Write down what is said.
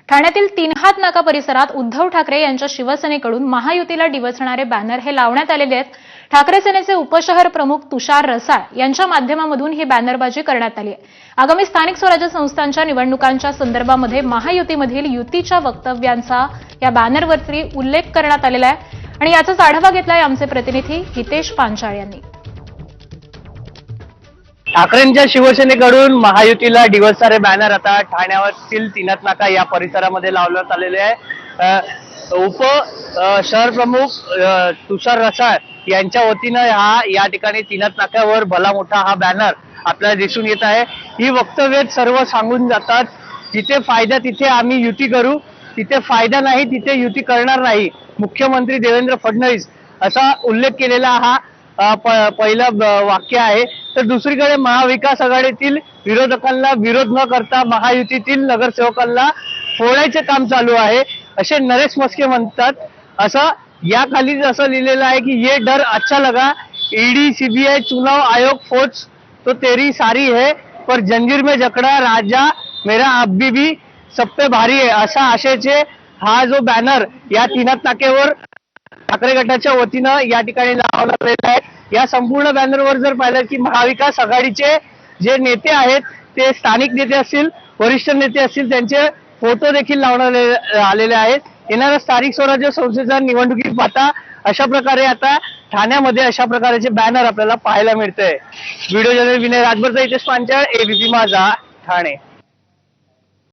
ठाण्यातील तीनहात नाका परिसरात उद्धव ठाकरे यांच्या शिवसेनेकडून महायुतीला डिवचणारे बॅनर हे लावण्यात आलेले आहेत। ठाकरे सेनेचे उपशहर प्रमुख तुषार रसाळ यांच्या माध्यमातून ही बॅनरबाजी करण्यात आली आहे। आगामी स्थानिक स्वराज्य संस्थांच्या निवडणुकांच्या संदर्भामध्ये महायुतीमधील युतीच्या वक्तव्यांचा या बॅनरवरती उल्लेख करण्यात आलेला आहे आणि याचाच आढावा घेतलाय आमचे प्रतिनिधी हितेश पांचाळ यांनी। ठाकरेंच्या शिवसेनेकडून महायुतीला डिवचणारे बॅनर आता ठाण्यावरील तीनहात नाका या परिसरामध्ये लावण्यात आलेले आहे। उप शहर प्रमुख तुषार रसाळ यांच्या वतीनं या ठिकाणी तीनहात नाक्यावर भला मोठा हा बॅनर आपल्याला दिसून येत आहे। ही वक्तव्य सर्व सांगून जातात, जिथे फायदा तिथे आम्ही युती करू, तिथे फायदा नाही तिथे युती करणार नाही, मुख्यमंत्री देवेंद्र फडणवीस असा उल्लेख केलेला हा पहिलं वाक्य आहे। तर दुसरीकडे महाविकास आघाडीतील विरोधकांना विरोध न करता महायुतीतील नगरसेवकांना फोडायचे काम चालू आहे असे नरेश मस्के म्हणतात। असं या खाली असं लिहिलेलं आहे की ये डर अच्छा लगा, ईडी सीबीआई चुनाव आयोग फोर्स तो तेरी सारी है, पर जंजीर में जकड़ा राजा मेरा अभी भी सब पे भारी है असा आशयाचे हा जो बॅनर या तीनहात नाक्यावर ठाकरे गटाच्या वतीनं या ठिकाणी लावलेला आहे। या संपूर्ण बॅनरवर जर पाहिलं की महाविकास आघाडीचे जे नेते आहेत ते स्थानिक नेते असतील, वरिष्ठ नेते असतील, त्यांचे फोटो देखील लावण्यात आलेले आहेत। येणाऱ्या स्थानिक स्वराज्य संस्थेच्या निवडणुकीत पाहता अशा प्रकारे आता ठाण्यामध्ये अशा प्रकारचे बॅनर आपल्याला पाहायला मिळतंय। व्हिडिओ जर्नलिस्ट विनय राजभरचा हितेश पांचाळ, एबीपी माझा, ठाणे।